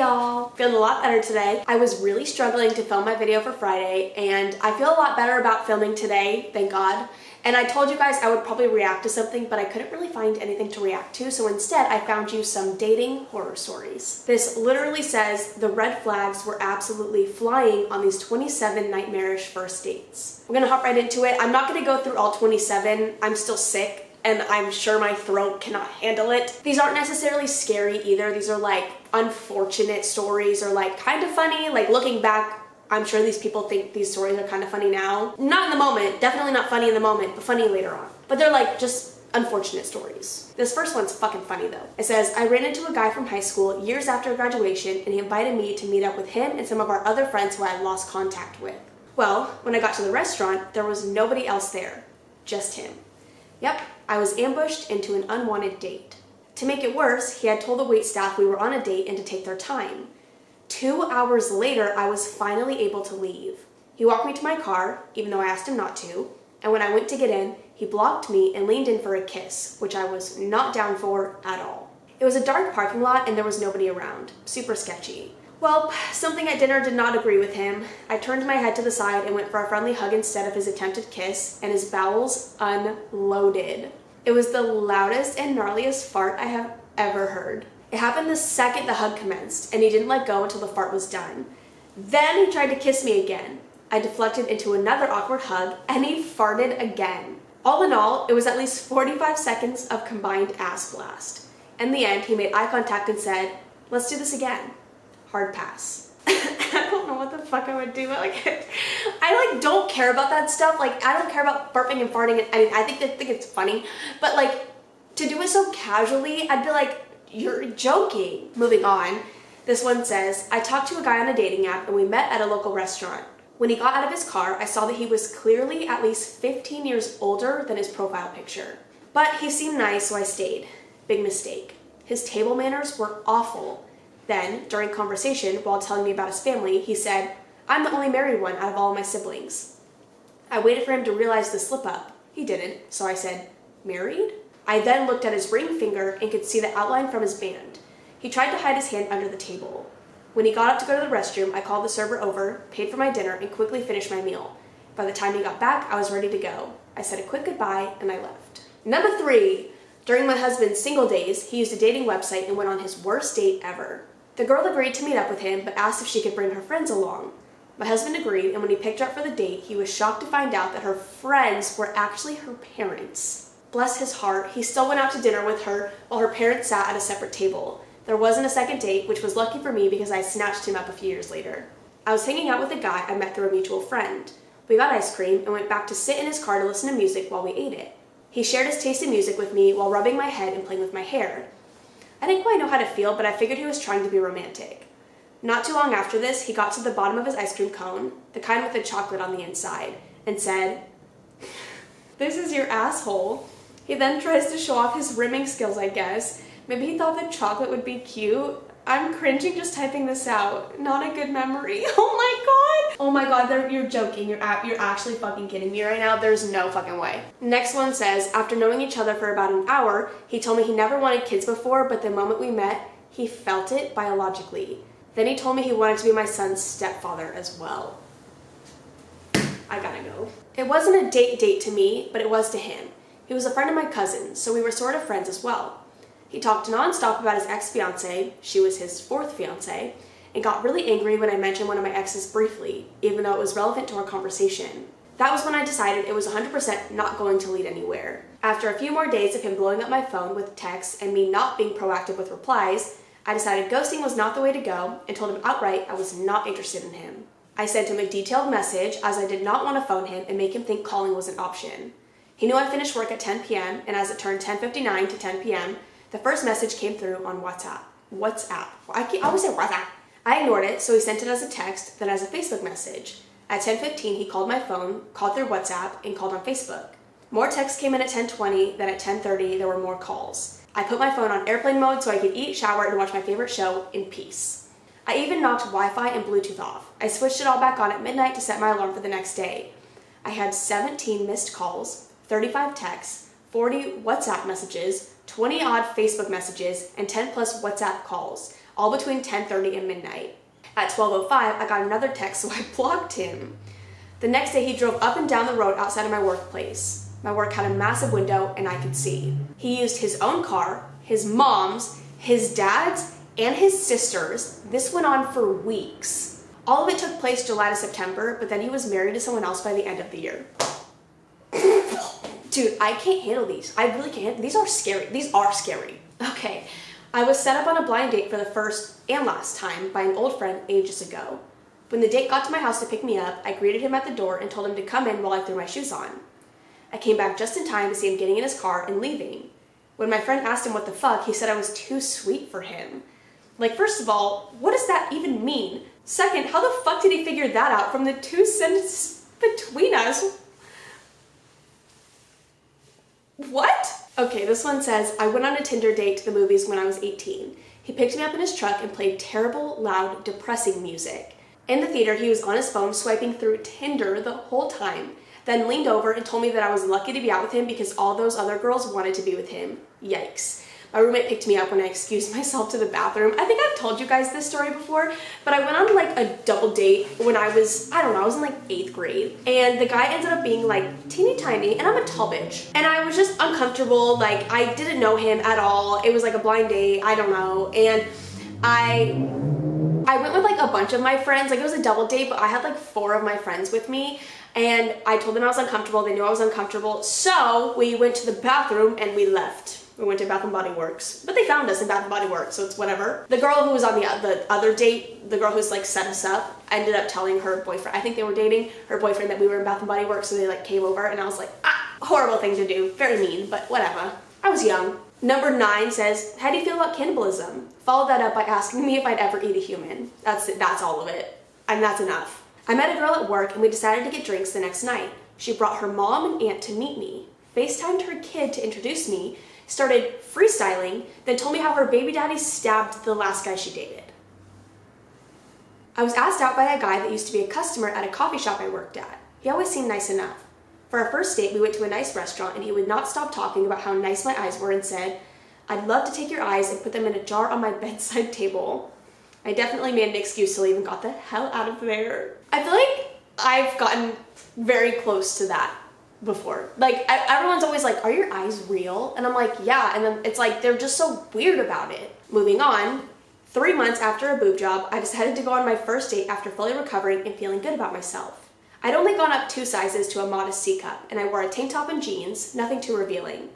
y'all! Feeling a lot better today. I was really struggling to film my video for Friday, and I feel a lot better about filming today, thank God. And I told you guys I would probably react to something, but I couldn't really find anything to react to, so instead I found you some dating horror stories. This literally says the red flags were absolutely flying on these 27 nightmarish first dates. We're gonna hop right into it. I'm not gonna go through all 27. I'm still sick, and I'm sure my throat cannot handle it. These aren't necessarily scary either. These are like unfortunate stories, or like kind of funny. Like looking back, I'm sure these people think these stories are kind of funny now. Not in the moment, definitely not funny in the moment, but funny later on. But they're like just unfortunate stories. This first one's fucking funny though. It says, I ran into a guy from high school years after graduation, and he invited me to meet up with him and some of our other friends who I had lost contact with. Well, when I got to the restaurant, there was nobody else there, just him. Yep, I was ambushed into an unwanted date. To make it worse, he had told the waitstaff we were on a date and to take their time. 2 hours later, I was finally able to leave. He walked me to my car, even though I asked him not to, and when I went to get in, he blocked me and leaned in for a kiss, which I was not down for at all. It was a dark parking lot and there was nobody around. Super sketchy. Well, something at dinner did not agree with him. I turned my head to the side and went for a friendly hug instead of his attempted kiss, and his bowels unloaded. It was the loudest and gnarliest fart I have ever heard. It happened the second the hug commenced, and he didn't let go until the fart was done. Then he tried to kiss me again. I deflected into another awkward hug, and he farted again. All in all, it was at least 45 seconds of combined ass blast. In the end, he made eye contact and said, "Let's do this again." Hard pass. I don't know what the fuck I would do. I don't care about that stuff. Like, I don't care about burping and farting. I mean, I think it's funny, but like to do it so casually, I'd be like, you're joking. Moving on. This one says, I talked to a guy on a dating app and we met at a local restaurant. When he got out of his car, I saw that he was clearly at least 15 years older than his profile picture. But he seemed nice, so I stayed. Big mistake. His table manners were awful. Then, during conversation, while telling me about his family, he said, I'm the only married one out of all of my siblings. I waited for him to realize the slip up. He didn't, so I said, married? I then looked at his ring finger and could see the outline from his band. He tried to hide his hand under the table. When he got up to go to the restroom, I called the server over, paid for my dinner, and quickly finished my meal. By the time he got back, I was ready to go. I said a quick goodbye, and I left. Number 3. During my husband's single days, he used a dating website and went on his worst date ever. The girl agreed to meet up with him, but asked if she could bring her friends along. My husband agreed, and when he picked her up for the date, he was shocked to find out that her friends were actually her parents. Bless his heart, he still went out to dinner with her while her parents sat at a separate table. There wasn't a second date, which was lucky for me because I snatched him up a few years later. I was hanging out with a guy I met through a mutual friend. We got ice cream and went back to sit in his car to listen to music while we ate it. He shared his taste in music with me while rubbing my head and playing with my hair. I didn't quite know how to feel, but I figured he was trying to be romantic. Not too long after this, he got to the bottom of his ice cream cone, the kind with the chocolate on the inside, and said, "This is your asshole." He then tries to show off his rimming skills, I guess. Maybe he thought the chocolate would be cute. I'm cringing just typing this out. Not a good memory. Oh my god! Oh my god, you're joking. You're actually fucking kidding me right now. There's no fucking way. Next one says, after knowing each other for about an hour, he told me he never wanted kids before, but the moment we met, he felt it biologically. Then he told me he wanted to be my son's stepfather as well. I gotta go. It wasn't a date to me, but it was to him. He was a friend of my cousin, so we were sort of friends as well. He talked nonstop about his ex-fiancée, she was his 4th fiancée, and got really angry when I mentioned one of my exes briefly, even though it was relevant to our conversation. That was when I decided it was 100% not going to lead anywhere. After a few more days of him blowing up my phone with texts and me not being proactive with replies, I decided ghosting was not the way to go and told him outright I was not interested in him. I sent him a detailed message as I did not want to phone him and make him think calling was an option. He knew I finished work at 10 p.m. and as it turned 10:59 to 10 p.m., the first message came through on WhatsApp. I always say WhatsApp. I ignored it, so he sent it as a text, then as a Facebook message. At 10:15, he called my phone, called through WhatsApp, and called on Facebook. More texts came in at 10:20, then at 10:30, there were more calls. I put my phone on airplane mode so I could eat, shower, and watch my favorite show in peace. I even knocked Wi-Fi and Bluetooth off. I switched it all back on at midnight to set my alarm for the next day. I had 17 missed calls, 35 texts, 40 WhatsApp messages, 20 odd Facebook messages, and 10 plus WhatsApp calls. all between 10:30 and midnight. At 12:05, I got another text, so I blocked him. The next day, he drove up and down the road outside of my workplace. My work had a massive window and I could see. He used his own car, his mom's, his dad's, and his sister's. This went on for weeks. All of it took place July to September, but then he was married to someone else by the end of the year. Dude, I can't handle these. I really can't. These are scary. These are scary. Okay, I was set up on a blind date for the first and last time by an old friend ages ago. When the date got to my house to pick me up, I greeted him at the door and told him to come in while I threw my shoes on. I came back just in time to see him getting in his car and leaving. When my friend asked him what the fuck, he said I was too sweet for him. Like, first of all, what does that even mean? Second, how the fuck did he figure that out from the 2 sentences between us? What? Okay, this one says, I went on a Tinder date to the movies when I was 18. He picked me up in his truck and played terrible, loud, depressing music. In the theater, he was on his phone swiping through Tinder the whole time, then leaned over and told me that I was lucky to be out with him because all those other girls wanted to be with him. Yikes. My roommate picked me up when I excused myself to the bathroom. I think I've told you guys this story before, but I went on like a double date when I was, I don't know, I was in like 8th grade. And the guy ended up being like teeny tiny, and I'm a tall bitch. And I was just uncomfortable, like I didn't know him at all. It was like a blind date, I don't know. And I went with like a bunch of my friends, like it was a double date, but I had like 4 of my friends with me. And I told them I was uncomfortable, they knew I was uncomfortable. So we went to the bathroom and we left. We went to Bath & Body Works, but they found us in Bath & Body Works, so it's whatever. The girl who was on the other date, the girl who's like set us up, ended up telling her boyfriend, I think they were dating, her boyfriend that we were in Bath & Body Works, so they like came over and I was like, horrible thing to do, very mean, but whatever. I was young. Number 9 says, how do you feel about cannibalism? Follow that up by asking me if I'd ever eat a human. That's it, that's all of it. And that's enough. I met a girl at work and we decided to get drinks the next night. She brought her mom and aunt to meet me, FaceTimed her kid to introduce me, started freestyling, then told me how her baby daddy stabbed the last guy she dated. I was asked out by a guy that used to be a customer at a coffee shop I worked at. He always seemed nice enough. For our first date, we went to a nice restaurant and he would not stop talking about how nice my eyes were and said, I'd love to take your eyes and put them in a jar on my bedside table. I definitely made an excuse to leave and got the hell out of there. I feel like I've gotten very close to that before. Like, everyone's always like, are your eyes real? And I'm like, yeah. And then it's like, they're just so weird about it. Moving on, 3 months after a boob job, I decided to go on my first date after fully recovering and feeling good about myself. I'd only gone up 2 sizes to a modest C cup, and I wore a tank top and jeans, nothing too revealing.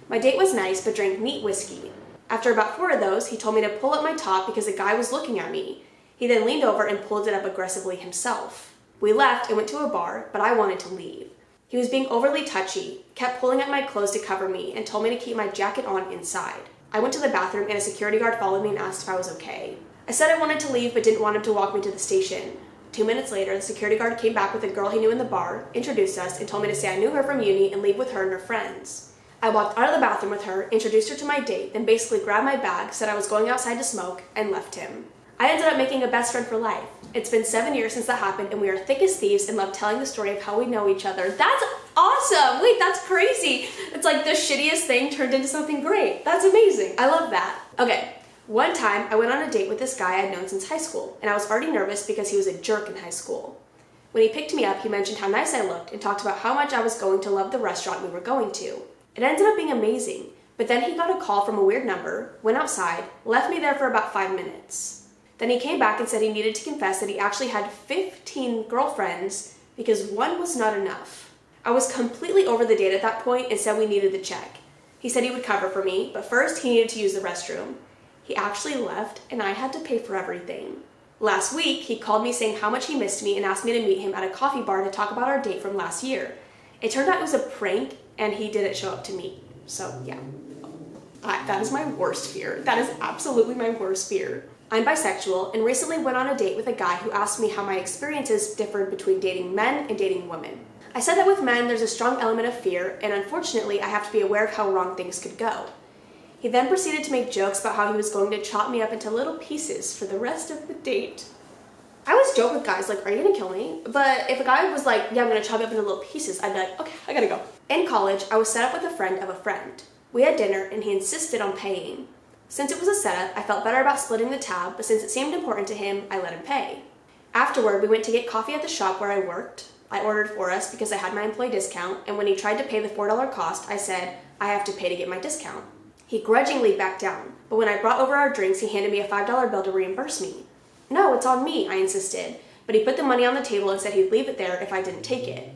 My date was nice, but drank neat whiskey. After about 4 of those, he told me to pull up my top because a guy was looking at me. He then leaned over and pulled it up aggressively himself. We left and went to a bar, but I wanted to leave. He was being overly touchy, kept pulling at my clothes to cover me, and told me to keep my jacket on inside. I went to the bathroom and a security guard followed me and asked if I was okay. I said I wanted to leave but didn't want him to walk me to the station. 2 minutes later, the security guard came back with a girl he knew in the bar, introduced us, and told me to say I knew her from uni and leave with her and her friends. I walked out of the bathroom with her, introduced her to my date, then basically grabbed my bag, said I was going outside to smoke, and left him. I ended up making a best friend for life. It's been 7 years since that happened, and we are thick as thieves and love telling the story of how we know each other. That's awesome! Wait, that's crazy! It's like the shittiest thing turned into something great. That's amazing. I love that. Okay, one time I went on a date with this guy I'd known since high school, and I was already nervous because he was a jerk in high school. When he picked me up, he mentioned how nice I looked and talked about how much I was going to love the restaurant we were going to. It ended up being amazing, but then he got a call from a weird number, went outside, left me there for about 5 minutes. Then he came back and said he needed to confess that he actually had 15 girlfriends because 1 was not enough. I was completely over the date at that point and said we needed the check. He said he would cover for me, but first he needed to use the restroom. He actually left and I had to pay for everything. Last week, he called me saying how much he missed me and asked me to meet him at a coffee bar to talk about our date from last year. It turned out it was a prank and he didn't show up to meet. So yeah, that is my worst fear. That is absolutely my worst fear. I'm bisexual and recently went on a date with a guy who asked me how my experiences differed between dating men and dating women. I said that with men there's a strong element of fear and unfortunately I have to be aware of how wrong things could go. He then proceeded to make jokes about how he was going to chop me up into little pieces for the rest of the date. I always joke with guys like, are you gonna kill me? But if a guy was like, yeah, I'm gonna chop you up into little pieces, I'd be like, okay, I gotta go. In college, I was set up with a friend of a friend. We had dinner and he insisted on paying. Since it was a setup, I felt better about splitting the tab, but since it seemed important to him, I let him pay. Afterward, we went to get coffee at the shop where I worked. I ordered for us because I had my employee discount, and when he tried to pay the $4 cost, I said, I have to pay to get my discount. He grudgingly backed down, but when I brought over our drinks, he handed me a $5 bill to reimburse me. No, it's on me, I insisted, but he put the money on the table and said he'd leave it there if I didn't take it.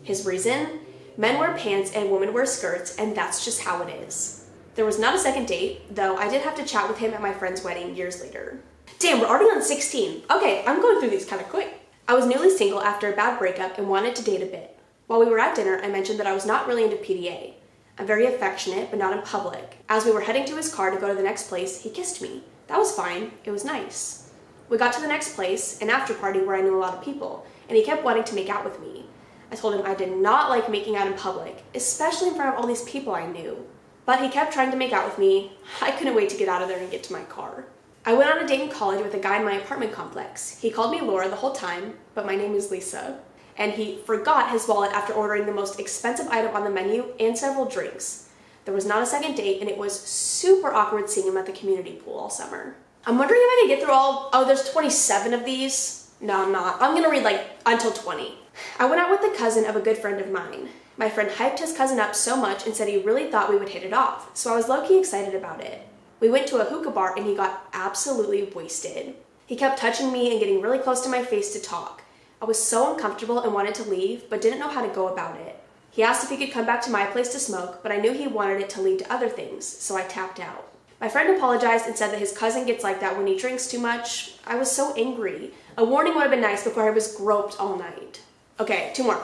His reason? Men wear pants and women wear skirts, and that's just how it is. There was not a second date, though I did have to chat with him at my friend's wedding years later. Damn, we're already on 16. Okay, I'm going through these kind of quick. I was newly single after a bad breakup and wanted to date a bit. While we were at dinner, I mentioned that I was not really into PDA. I'm very affectionate, but not in public. As we were heading to his car to go to the next place, he kissed me. That was fine. It was nice. We got to the next place, an after party where I knew a lot of people, and he kept wanting to make out with me. I told him I did not like making out in public, especially in front of all these people I knew. But he kept trying to make out with me. I couldn't wait to get out of there and get to my car. I went on a date in college with a guy in my apartment complex. He called me Laura the whole time, but my name is Lisa. And he forgot his wallet after ordering the most expensive item on the menu and several drinks. There was not a second date, and it was super awkward seeing him at the community pool all summer. I'm wondering if I can get through there's 27 of these. No, I'm not. I'm gonna read until 20. I went out with the cousin of a good friend of mine. My friend hyped his cousin up so much and said he really thought we would hit it off, so I was low-key excited about it. We went to a hookah bar and he got absolutely wasted. He kept touching me and getting really close to my face to talk. I was so uncomfortable and wanted to leave, but didn't know how to go about it. He asked if he could come back to my place to smoke, but I knew he wanted it to lead to other things, so I tapped out. My friend apologized and said that his cousin gets like that when he drinks too much. I was so angry. A warning would have been nice before I was groped all night. Okay, 2 more.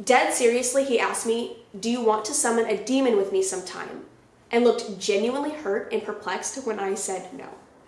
Dead seriously, he asked me, do you want to summon a demon with me sometime? And looked genuinely hurt and perplexed when I said no.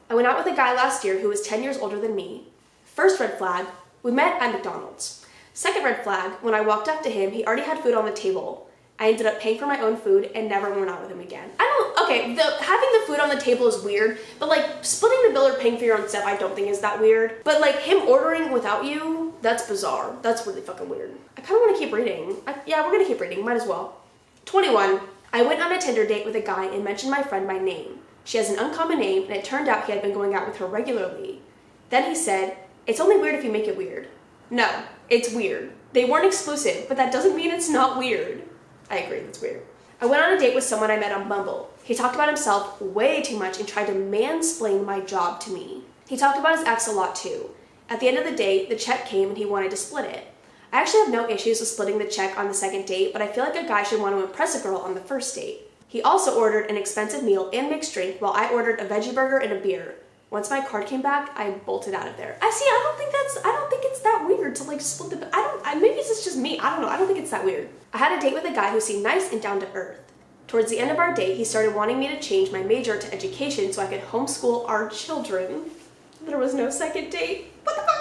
I went out with a guy last year who was 10 years older than me. First red flag, we met at McDonald's. Second red flag, when I walked up to him, he already had food on the table. I ended up paying for my own food and never went out with him again. Having the food on the table is weird, but splitting the bill or paying for your own stuff I don't think is that weird. But him ordering without you, that's bizarre. That's really fucking weird. I kind of want to keep reading. Yeah, we're gonna keep reading, might as well. 21. I went on a Tinder date with a guy and mentioned my friend by name. She has an uncommon name, and it turned out he had been going out with her regularly. Then he said, it's only weird if you make it weird. No, it's weird. They weren't exclusive, but that doesn't mean it's not weird. I agree, that's weird. I went on a date with someone I met on Bumble. He talked about himself way too much and tried to mansplain my job to me. He talked about his ex a lot too. At the end of the date, the check came and he wanted to split it. I actually have no issues with splitting the check on the second date, but I feel like a guy should want to impress a girl on the first date. He also ordered an expensive meal and mixed drink while I ordered a veggie burger and a beer. Once my card came back, I bolted out of there. I don't think it's that weird to split the, maybe it's just me. I don't know. I don't think it's that weird. I had a date with a guy who seemed nice and down to earth. Towards the end of our date, he started wanting me to change my major to education so I could homeschool our children. There was no second date. What the fuck?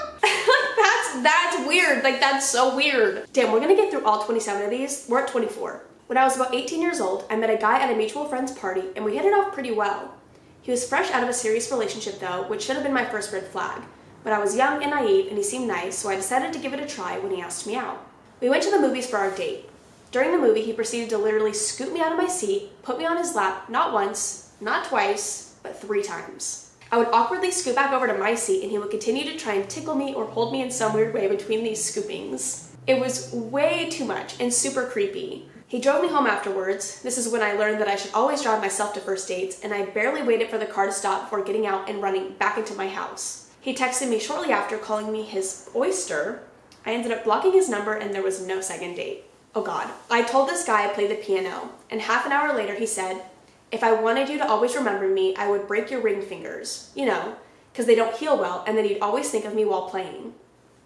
That's weird. That's so weird. Damn, we're gonna get through all 27 of these. We're at 24. When I was about 18 years old, I met a guy at a mutual friend's party and we hit it off pretty well. He was fresh out of a serious relationship though, which should have been my first red flag. But I was young and naive and he seemed nice, so I decided to give it a try when he asked me out. We went to the movies for our date. During the movie, he proceeded to literally scoot me out of my seat, put me on his lap, not once, not twice, but 3 times. I would awkwardly scoot back over to my seat and he would continue to try and tickle me or hold me in some weird way between these scoopings. It was way too much and super creepy. He drove me home afterwards. This is when I learned that I should always drive myself to first dates, and I barely waited for the car to stop before getting out and running back into my house. He texted me shortly after calling me his oyster. I ended up blocking his number and there was no second date. Oh God. I told this guy I played the piano, and half an hour later he said, if I wanted you to always remember me, I would break your ring fingers, because they don't heal well, and then you'd always think of me while playing.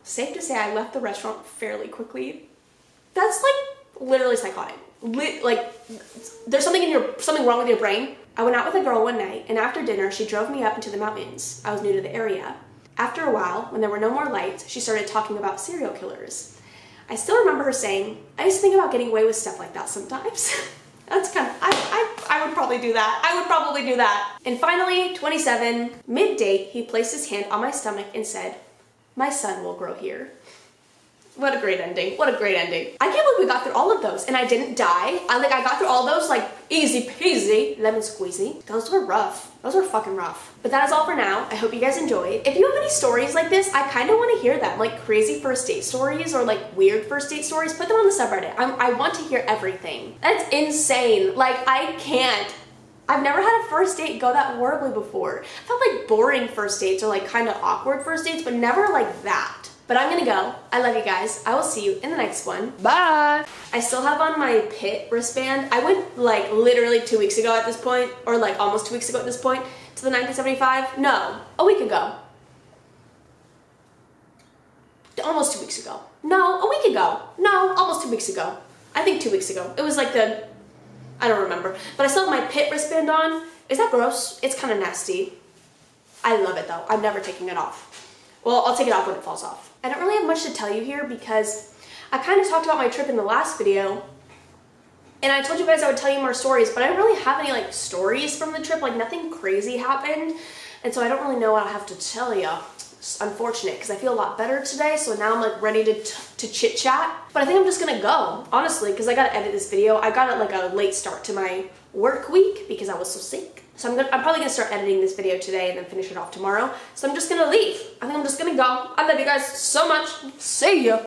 Safe to say I left the restaurant fairly quickly. That's literally psychotic. There's something wrong with your brain. I went out with a girl one night, and after dinner, she drove me up into the mountains. I was new to the area. After a while, when there were no more lights, she started talking about serial killers. I still remember her saying, I used to think about getting away with stuff like that sometimes. That's kind of, I would probably do that. I would probably do that. And finally, 27, mid-date, he placed his hand on my stomach and said, my son will grow here. What a great ending. What a great ending. I can't believe we got through all of those and I didn't die. I got through all those like easy peasy, lemon squeezy. Those were rough. Those were fucking rough. But that is all for now. I hope you guys enjoyed. If you have any stories like this, I kind of want to hear them. Like crazy first date stories or like weird first date stories. Put them on the subreddit. I want to hear everything. That's insane. Like I can't. I've never had a first date go that horribly before. I felt like boring first dates or like kind of awkward first dates, but never like that. But I'm gonna go. I love you guys. I will see you in the next one. Bye! I still have on my pit wristband. I went like literally 2 weeks ago at this point, or like almost 2 weeks ago at this point, to the 1975. No, a week ago. Almost 2 weeks ago. No, a week ago. No, almost 2 weeks ago. I think 2 weeks ago. It was like I don't remember. But I still have my pit wristband on. Is that gross? It's kind of nasty. I love it though. I'm never taking it off. Well, I'll take it off when it falls off. I don't really have much to tell you here because I kind of talked about my trip in the last video and I told you guys I would tell you more stories, but I don't really have any like stories from the trip, like nothing crazy happened, and so I don't really know what I have to tell you. It's unfortunate because I feel a lot better today, so now I'm like ready to chit chat. But I think I'm just gonna go, honestly, because I gotta edit this video. I got like a late start to my work week because I was so sick. So I'm probably gonna start editing this video today and then finish it off tomorrow. So I'm just gonna leave. I think I'm just gonna go. I love you guys so much. See ya.